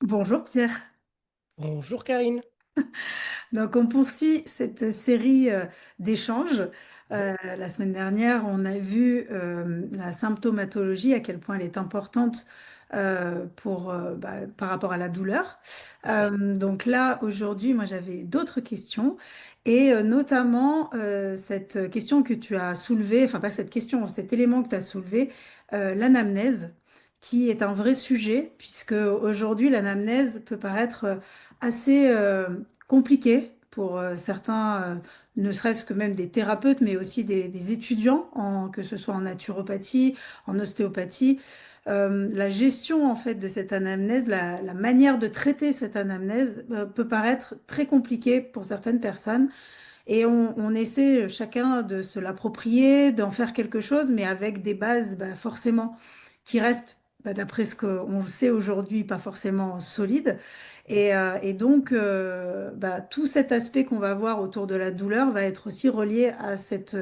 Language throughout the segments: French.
Bonjour Pierre. Bonjour Karine. Donc on poursuit cette série d'échanges. Mhm. La semaine dernière, on a vu la symptomatologie, à quel point elle est importante par rapport à la douleur. Donc là, aujourd'hui, moi j'avais d'autres questions et notamment cette question que tu as soulevée, enfin pas cette question, cet élément que tu as soulevé, l'anamnèse, qui est un vrai sujet, puisque aujourd'hui l'anamnèse peut paraître assez compliqué pour certains, ne serait-ce que même des thérapeutes, mais aussi des étudiants, que ce soit en naturopathie, en ostéopathie. La gestion en fait de cette anamnèse, la manière de traiter cette anamnèse peut paraître très compliquée pour certaines personnes. Et on essaie chacun de se l'approprier, d'en faire quelque chose, mais avec des bases forcément qui restent, d'après ce qu'on sait aujourd'hui, pas forcément solides. Et donc, tout cet aspect qu'on va voir autour de la douleur va être aussi relié à cette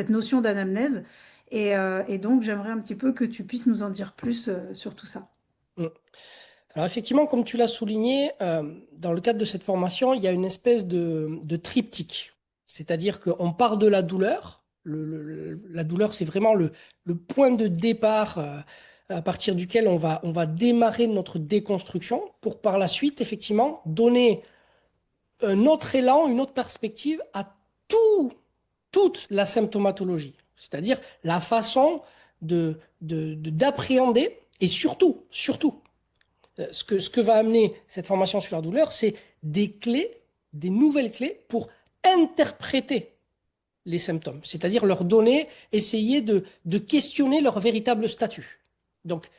notion d'anamnèse. Et donc, j'aimerais un petit peu que tu puisses nous en dire plus sur tout ça. Mm. Alors effectivement, comme tu l'as souligné, dans le cadre de cette formation, il y a une espèce de triptyque. C'est-à-dire qu'on part de la douleur. La douleur, c'est vraiment le point de départ à partir duquel on va démarrer notre déconstruction pour par la suite, effectivement, donner un autre élan, une autre perspective à tout, toute la symptomatologie. C'est-à-dire la façon d'appréhender et surtout, ce que va amener cette formation sur la douleur, c'est des clés, des nouvelles clés pour interpréter les symptômes, c'est-à-dire leur donner, essayer de questionner leur véritable statut. Donc,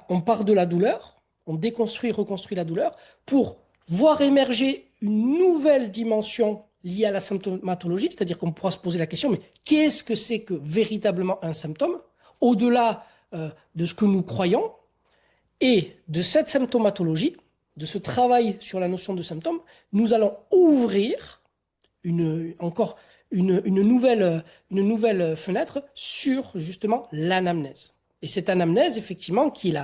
on part de la douleur, on déconstruit, reconstruit la douleur pour voir émerger une nouvelle dimension liée à la symptomatologie, c'est-à-dire qu'on pourra se poser la question, mais qu'est-ce que c'est que véritablement un symptôme, au-delà de ce que nous croyons, et de cette symptomatologie, de ce travail sur la notion de symptôme, nous allons ouvrir encore une nouvelle fenêtre sur justement l'anamnèse. Et cette anamnèse, effectivement, qui est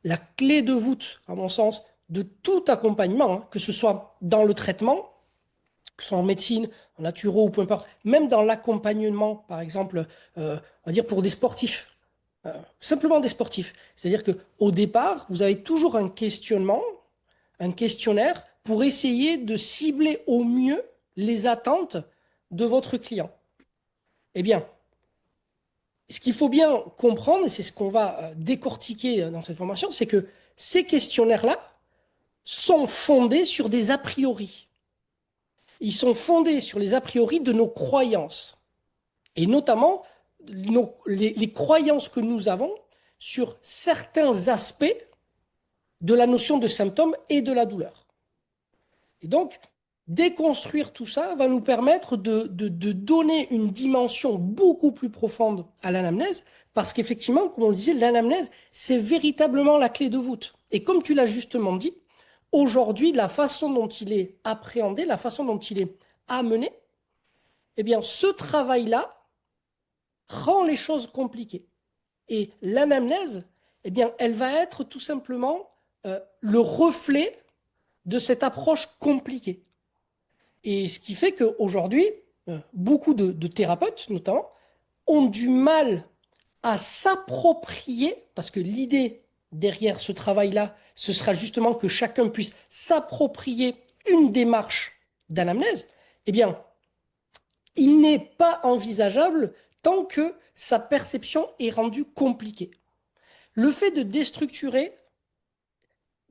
la clé de voûte, à mon sens, de tout accompagnement, hein, que ce soit dans le traitement, que ce soit en médecine, en naturo ou peu importe, même dans l'accompagnement, par exemple, on va dire pour des sportifs, simplement des sportifs. C'est-à-dire qu'au départ, vous avez toujours un questionnement, un questionnaire pour essayer de cibler au mieux les attentes de votre client. Eh bien, ce qu'il faut bien comprendre, et c'est ce qu'on va décortiquer dans cette formation, c'est que ces questionnaires-là sont fondés sur des a priori. Ils sont fondés sur les a priori de nos croyances, et notamment les croyances que nous avons sur certains aspects de la notion de symptôme et de la douleur. Et donc, déconstruire tout ça va nous permettre de donner une dimension beaucoup plus profonde à l'anamnèse, parce qu'effectivement, comme on le disait, l'anamnèse, c'est véritablement la clé de voûte. Et comme tu l'as justement dit, aujourd'hui, la façon dont il est appréhendé, la façon dont il est amené, eh bien, ce travail-là rend les choses compliquées. Et l'anamnèse, eh bien, elle va être tout simplement le reflet de cette approche compliquée. Et ce qui fait qu'aujourd'hui, beaucoup de thérapeutes, notamment, ont du mal à s'approprier, parce que l'idée derrière ce travail-là, ce sera justement que chacun puisse s'approprier une démarche d'anamnèse. Eh bien, il n'est pas envisageable tant que sa perception est rendue compliquée. Le fait de déstructurer,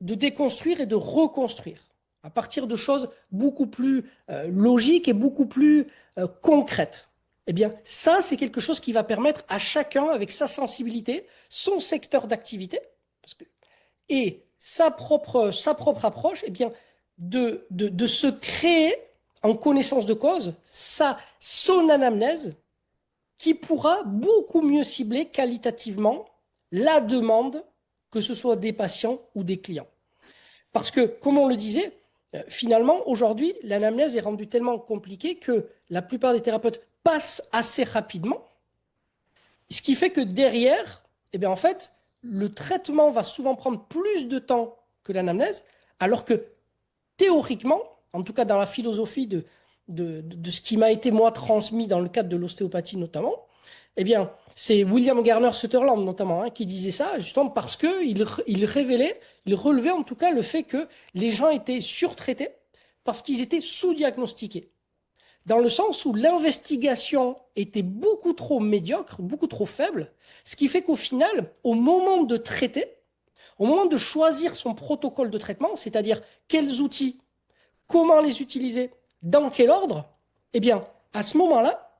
de déconstruire et de reconstruire à partir de choses beaucoup plus logiques et beaucoup plus concrètes. Eh bien, ça, c'est quelque chose qui va permettre à chacun, avec sa sensibilité, son secteur d'activité, et sa propre approche, eh bien, de se créer en connaissance de cause son anamnèse qui pourra beaucoup mieux cibler qualitativement la demande, que ce soit des patients ou des clients. Parce que, comme on le disait, finalement, aujourd'hui, l'anamnèse est rendue tellement compliquée que la plupart des thérapeutes passent assez rapidement, ce qui fait que derrière, eh bien, en fait, le traitement va souvent prendre plus de temps que l'anamnèse, alors que théoriquement, en tout cas dans la philosophie de ce qui m'a été moi transmis dans le cadre de l'ostéopathie notamment, eh bien, c'est William Garner Sutherland notamment qui disait ça, justement parce qu'il révélait, il relevait en tout cas le fait que les gens étaient surtraités parce qu'ils étaient sous-diagnostiqués. Dans le sens où l'investigation était beaucoup trop médiocre, beaucoup trop faible, ce qui fait qu'au final, au moment de traiter, au moment de choisir son protocole de traitement, c'est-à-dire quels outils, comment les utiliser, dans quel ordre, eh bien, à ce moment-là,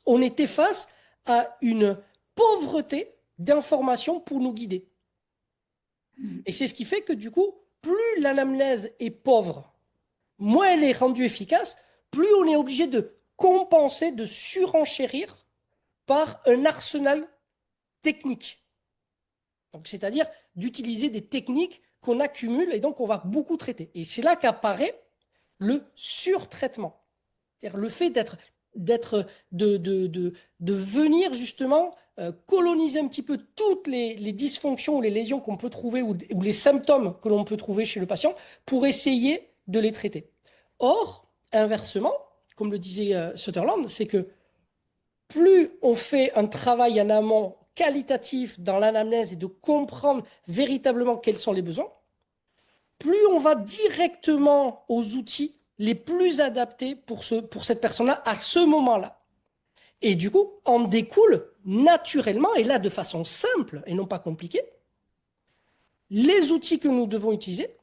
on était face à une pauvreté d'informations pour nous guider. Et c'est ce qui fait que du coup, plus l'anamnèse est pauvre, moins elle est rendue efficace, plus on est obligé de compenser, de surenchérir par un arsenal technique. Donc, c'est-à-dire d'utiliser des techniques qu'on accumule et donc on va beaucoup traiter. Et c'est là qu'apparaît le surtraitement. C'est-à-dire le fait de venir justement coloniser un petit peu toutes les dysfonctions ou les lésions qu'on peut trouver ou les symptômes que l'on peut trouver chez le patient pour essayer de les traiter. Or, inversement, comme le disait Sutherland, c'est que plus on fait un travail en amont qualitatif dans l'anamnèse et de comprendre véritablement quels sont les besoins, plus on va directement aux outils les plus adaptés pour cette personne-là à ce moment-là. Et du coup, en découle naturellement, et là de façon simple et non pas compliquée, les outils que nous devons utiliser,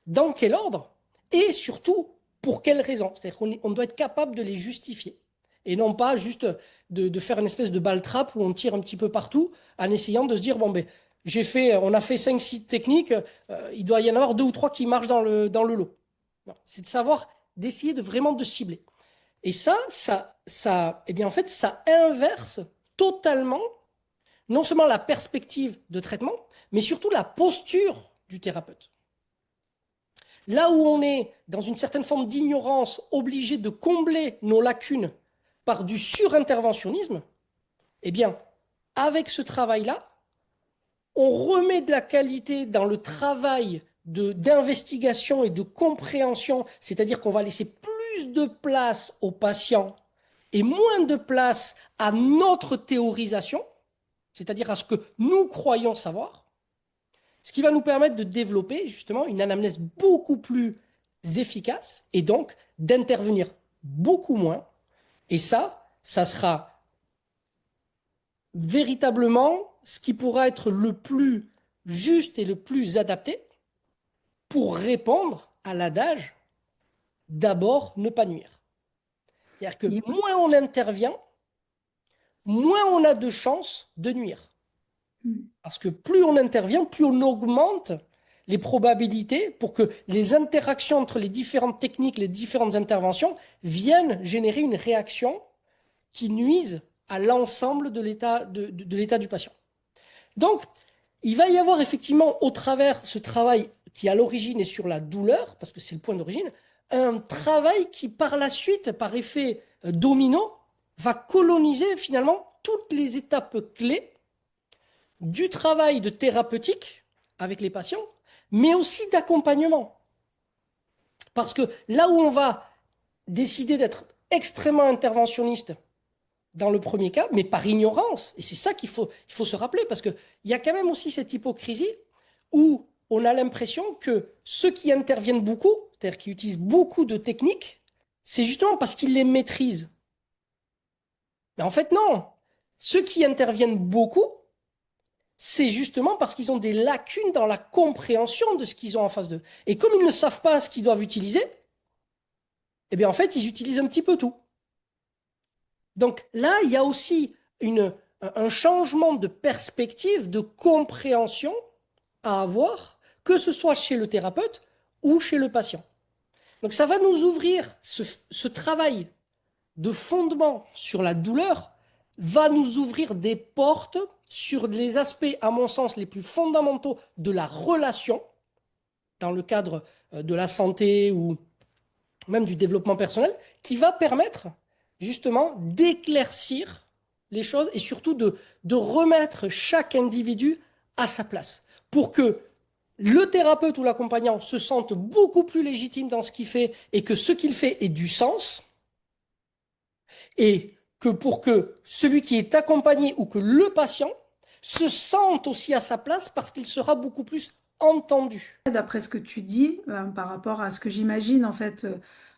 dans quel ordre, et surtout pour quelles raisons. C'est-à-dire qu'on doit être capable de les justifier. Et non pas juste de faire une espèce de balle-trappe où on tire un petit peu partout en essayant de se dire, bon, ben, on a fait 5 6 techniques, il doit y en avoir 2 ou 3 qui marchent dans le lot. C'est de savoir, d'essayer de vraiment de cibler. Et eh bien, en fait, ça inverse totalement, non seulement la perspective de traitement, mais surtout la posture du thérapeute. Là où on est dans une certaine forme d'ignorance, obligé de combler nos lacunes par du surinterventionnisme, eh bien, avec ce travail-là, on remet de la qualité dans le travail d'investigation et de compréhension, c'est-à-dire qu'on va laisser plus de place aux patients et moins de place à notre théorisation, c'est-à-dire à ce que nous croyons savoir, ce qui va nous permettre de développer justement une anamnèse beaucoup plus efficace et donc d'intervenir beaucoup moins. Et ça sera véritablement ce qui pourra être le plus juste et le plus adapté pour répondre à l'adage d'abord ne pas nuire. C'est-à-dire que Et moins on intervient, moins on a de chances de nuire. oui. Parce que plus on intervient, plus on augmente les probabilités pour que les interactions entre les différentes techniques, les différentes interventions viennent générer une réaction qui nuise à l'ensemble de l'état du patient. Donc, il va y avoir effectivement, au travers ce travail qui à l'origine est sur la douleur, parce que c'est le point d'origine, un travail qui par la suite, par effet domino, va coloniser finalement toutes les étapes clés du travail de thérapeutique avec les patients, mais aussi d'accompagnement. Parce que là où on va décider d'être extrêmement interventionniste dans le premier cas, mais par ignorance, et c'est ça il faut se rappeler, parce qu'il y a quand même aussi cette hypocrisie où on a l'impression que ceux qui interviennent beaucoup, c'est-à-dire qui utilisent beaucoup de techniques, c'est justement parce qu'ils les maîtrisent. Mais en fait, non. Ceux qui interviennent beaucoup, c'est justement parce qu'ils ont des lacunes dans la compréhension de ce qu'ils ont en face d'eux. Et comme ils ne savent pas ce qu'ils doivent utiliser, eh bien en fait, ils utilisent un petit peu tout. Donc là, il y a aussi un changement de perspective, de compréhension à avoir, que ce soit chez le thérapeute ou chez le patient. Donc ça va nous ouvrir ce travail de fondement sur la douleur, va nous ouvrir des portes sur les aspects, à mon sens, les plus fondamentaux de la relation, dans le cadre de la santé ou même du développement personnel, qui va permettre justement d'éclaircir les choses et surtout de remettre chaque individu à sa place. Pour que le thérapeute ou l'accompagnant se sente beaucoup plus légitime dans ce qu'il fait et que ce qu'il fait ait du sens, et que pour que celui qui est accompagné ou que le patient se sente aussi à sa place parce qu'il sera beaucoup plus entendu. D'après ce que tu dis, par rapport à ce que j'imagine en fait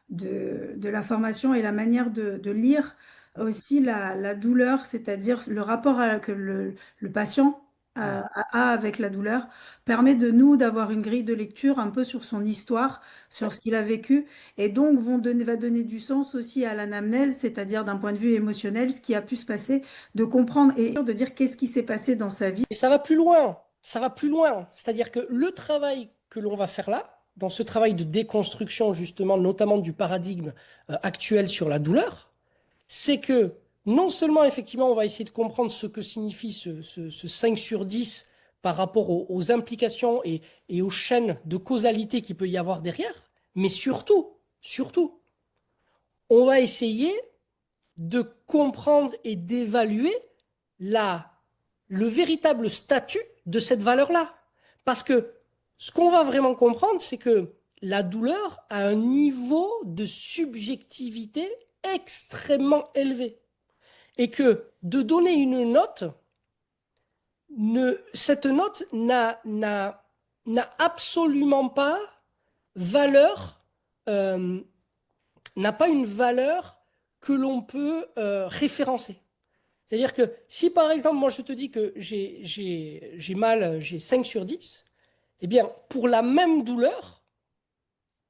de la formation et la manière de lire aussi la douleur, c'est-à-dire le rapport que le patient Mm. a avec la douleur, permet de nous d'avoir une grille de lecture un peu sur son histoire, sur Ouais. ce qu'il a vécu, et donc va donner du sens aussi à l'anamnèse, c'est-à-dire d'un point de vue émotionnel, ce qui a pu se passer, de comprendre et de dire qu'est-ce qui s'est passé dans sa vie. Et ça va plus loin, ça va plus loin. C'est-à-dire que le travail que l'on va faire là, dans ce travail de déconstruction justement, notamment du paradigme actuel sur la douleur, c'est que non seulement effectivement on va essayer de comprendre ce que signifie ce 5 sur 10 par rapport aux implications et aux chaînes de causalité qu'il peut y avoir derrière, mais surtout, on va essayer de comprendre et d'évaluer la, le véritable statut de cette valeur-là. Parce que ce qu'on va vraiment comprendre, c'est que la douleur a un niveau de subjectivité extrêmement élevé. Et que de donner une note, cette note n'a absolument pas valeur, euh, n'a pas une valeur que l'on peut référencer. C'est-à-dire que si par exemple, moi je te dis que j'ai mal, j'ai 5 sur 10, eh bien pour la même douleur,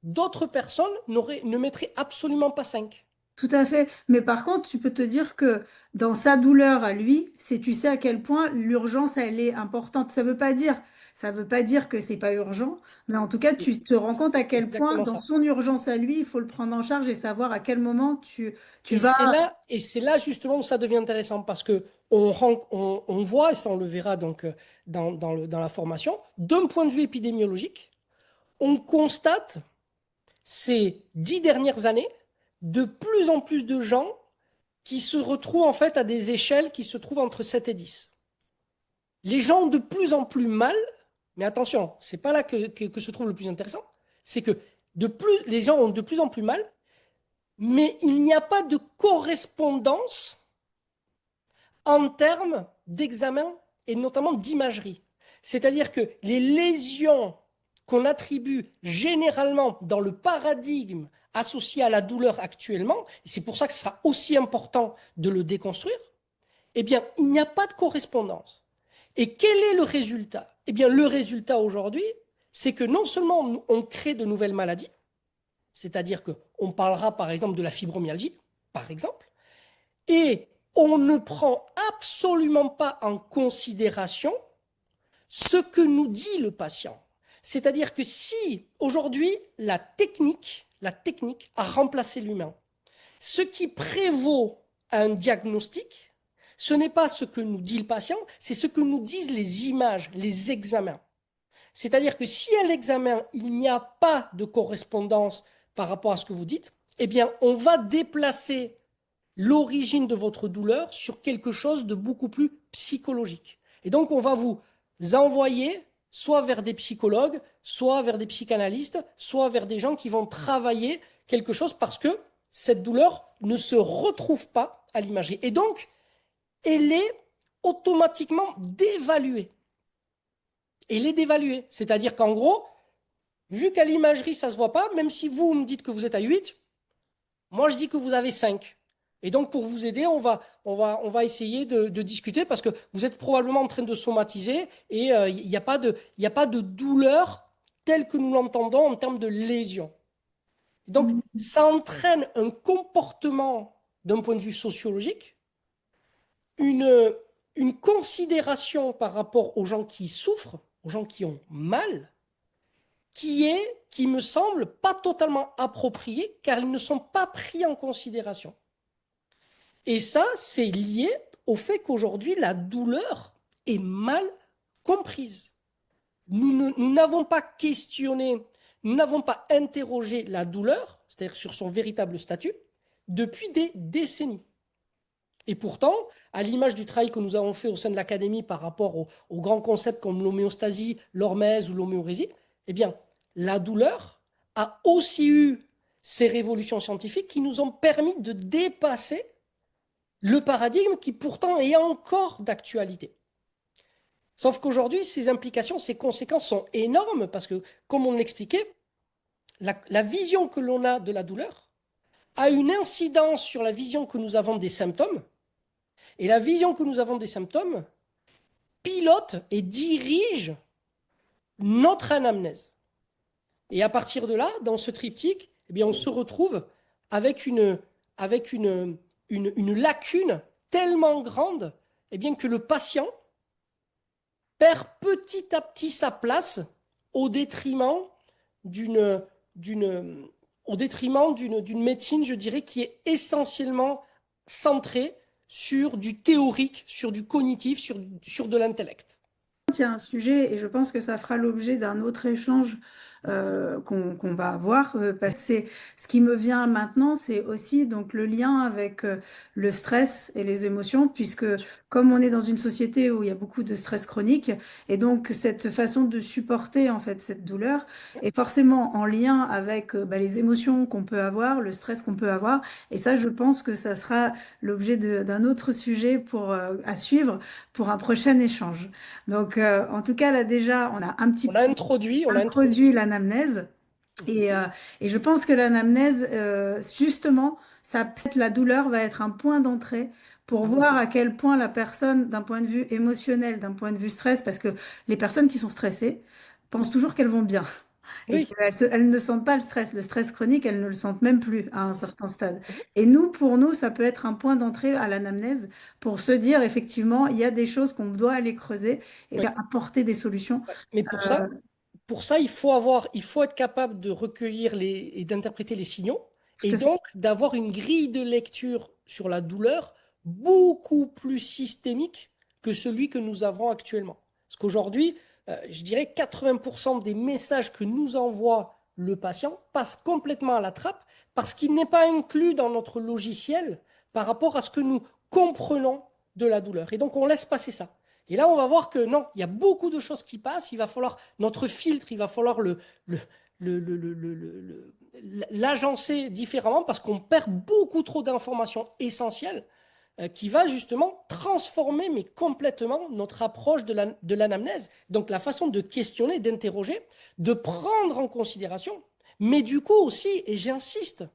d'autres personnes ne mettraient absolument pas 5. Tout à fait. Mais par contre, tu peux te dire que dans sa douleur à lui, c'est tu sais à quel point l'urgence, elle est importante. Ça veut pas dire que c'est pas urgent, mais en tout cas, tu te rends compte à C'est quel point exactement dans ça. son urgence à lui, il faut le prendre en charge et savoir à quel moment tu Et vas. c'est là justement où ça devient intéressant parce que on voit, et ça on le verra donc dans la formation, d'un point de vue épidémiologique, on constate ces 10 dernières années de plus en plus de gens qui se retrouvent en fait à des échelles qui se trouvent entre 7 et 10. Les gens ont de plus en plus mal, mais attention, c'est pas là que se trouve le plus intéressant, c'est que les gens ont de plus en plus mal, mais il n'y a pas de correspondance en termes d'examen et notamment d'imagerie. C'est-à-dire que les lésions qu'on attribue généralement dans le paradigme associé à la douleur actuellement, et c'est pour ça que ce sera aussi important de le déconstruire, eh bien, il n'y a pas de correspondance. Et quel est le résultat? Eh bien, le résultat aujourd'hui, c'est que non seulement on crée de nouvelles maladies, c'est-à-dire qu'on parlera par exemple de la fibromyalgie, par exemple, et on ne prend absolument pas en considération ce que nous dit le patient. C'est-à-dire que si aujourd'hui la technique a remplacé l'humain, ce qui prévaut à un diagnostic, ce n'est pas ce que nous dit le patient, c'est ce que nous disent les images, les examens. C'est-à-dire que si à l'examen, il n'y a pas de correspondance par rapport à ce que vous dites, eh bien, on va déplacer l'origine de votre douleur sur quelque chose de beaucoup plus psychologique. Et donc, on va vous envoyer soit vers des psychologues, soit vers des psychanalystes, soit vers des gens qui vont travailler quelque chose parce que cette douleur ne se retrouve pas à l'imagerie. Et donc, elle est automatiquement dévaluée. Elle est dévaluée. C'est-à-dire qu'en gros, vu qu'à l'imagerie, ça ne se voit pas, même si vous me dites que vous êtes à 8, moi, je dis que vous avez 5. Et donc, pour vous aider, on va essayer de discuter parce que vous êtes probablement en train de somatiser et il n'y a pas il y a pas de douleur telle que nous l'entendons en termes de lésion. Donc, ça entraîne un comportement d'un point de vue sociologique, une, une considération par rapport aux gens qui souffrent, aux gens qui ont mal, qui me semble pas totalement appropriée car ils ne sont pas pris en considération. Et ça, c'est lié au fait qu'aujourd'hui, la douleur est mal comprise. Nous n'avons pas questionné, nous n'avons pas interrogé la douleur, c'est-à-dire sur son véritable statut, depuis des décennies. Et pourtant, à l'image du travail que nous avons fait au sein de l'Académie par rapport aux grands concepts comme l'homéostasie, l'hormèse ou l'homéorésie, eh bien, la douleur a aussi eu ces révolutions scientifiques qui nous ont permis de dépasser le paradigme qui pourtant est encore d'actualité. Sauf qu'aujourd'hui, ces implications, ces conséquences sont énormes parce que, comme on l'expliquait, la vision que l'on a de la douleur a une incidence sur la vision que nous avons des symptômes. Et la vision que nous avons des symptômes pilote et dirige notre anamnèse. Et à partir de là, dans ce triptyque, eh bien, on se retrouve avec une lacune tellement grande eh bien, que le patient perd petit à petit sa place au détriment d'une d'une au détriment d'une médecine, je dirais, qui est essentiellement centrée sur du théorique, sur du cognitif, sur de l'intellect. Il y a un sujet, et je pense que ça fera l'objet d'un autre échange qu'on va avoir, parce que ce qui me vient maintenant, c'est aussi donc le lien avec le stress et les émotions, puisque comme on est dans une société où il y a beaucoup de stress chronique, et donc cette façon de supporter en fait cette douleur est forcément en lien avec bah, les émotions qu'on peut avoir, le stress qu'on peut avoir, et ça, je pense que ça sera l'objet d'un autre sujet pour à suivre pour un prochain échange. Donc, en tout cas, là déjà, on a un petit peu On a introduit introduit. l'anamnèse. Mhm. Et je pense que l'anamnèse, justement, ça, peut-être la douleur va être un point d'entrée pour Ah oui, voir à quel point la personne, d'un point de vue émotionnel, d'un point de vue stress, parce que les personnes qui sont stressées pensent toujours qu'elles vont bien et oui, qu'elles ne sentent pas le stress. Le stress chronique, elles ne le sentent même plus à un certain stade. mhm, Et nous, pour nous, ça peut être un point d'entrée à l'anamnèse pour se dire, effectivement, il y a des choses qu'on doit aller creuser et oui. bien apporter des solutions. Ouais. Mais pour ça, il faut être capable de recueillir et d'interpréter les signaux Tout et à fait. donc d'avoir une grille de lecture sur la douleur beaucoup plus systémique que celui que nous avons actuellement. Parce qu'aujourd'hui, je dirais 80% des messages que nous envoie le patient passent complètement à la trappe parce qu'il n'est pas inclus dans notre logiciel par rapport à ce que nous comprenons de la douleur. Et donc, on laisse passer ça. Et là, on va voir que non, il y a beaucoup de choses qui passent. Il va falloir notre filtre, il va falloir le, l'agencer différemment parce qu'on perd beaucoup trop d'informations essentielles qui va justement transformer, mais complètement, notre approche de l'anamnèse. Donc, la façon de questionner, d'interroger, de prendre en considération, mais du coup aussi, et j'insiste,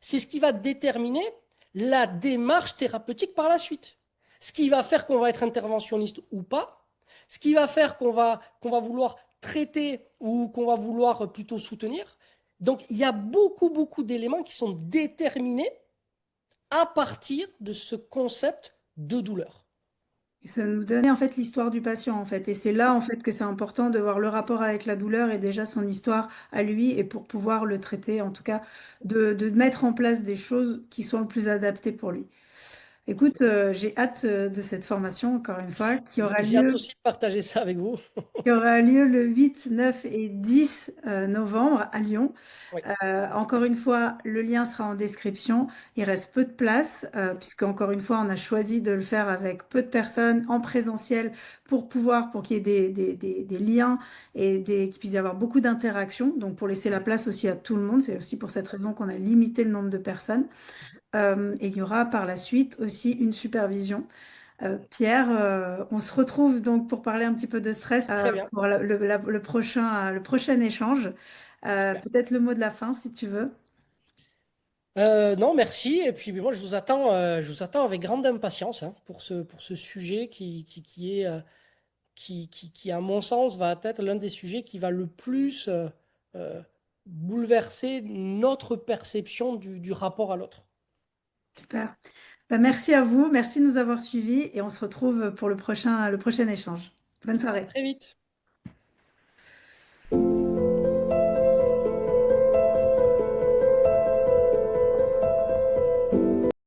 c'est ce qui va déterminer la démarche thérapeutique par la suite. Ce qui va faire qu'on va être interventionniste ou pas, ce qui va faire qu'on va vouloir traiter ou qu'on va vouloir plutôt soutenir. Donc, il y a beaucoup, beaucoup d'éléments qui sont déterminés à partir de ce concept de douleur. Ça nous donnait en fait l'histoire du patient en fait. Et c'est là en fait que c'est important de voir le rapport avec la douleur et déjà son histoire à lui et pour pouvoir le traiter, en tout cas, de mettre en place des choses qui sont le plus adaptées pour lui. Écoute, j'ai hâte de cette formation, encore une fois, J'ai hâte aussi de partager ça avec vous. qui aura lieu le 8, 9 et 10 novembre à Lyon. Oui, Encore une fois, le lien sera en description. Il reste peu de place, puisque encore une fois, on a choisi de le faire avec peu de personnes en présentiel pour qu'il y ait des liens et qu'il puisse y avoir beaucoup d'interactions. Donc, pour laisser la place aussi à tout le monde. C'est aussi pour cette raison qu'on a limité le nombre de personnes. Et il y aura par la suite aussi une supervision. Pierre, on se retrouve donc pour parler un petit peu de stress très bien. pour le prochain échange. Super. Peut-être le mot de la fin si tu veux. Non, merci. Et puis moi, je vous attends avec grande impatience hein, pour ce sujet qui est, qui, à mon sens, va être l'un des sujets qui va le plus euh, bouleverser notre perception du rapport à l'autre. Super. Bah, merci à vous, merci de nous avoir suivis et on se retrouve pour le prochain échange. Bonne À soirée. très vite.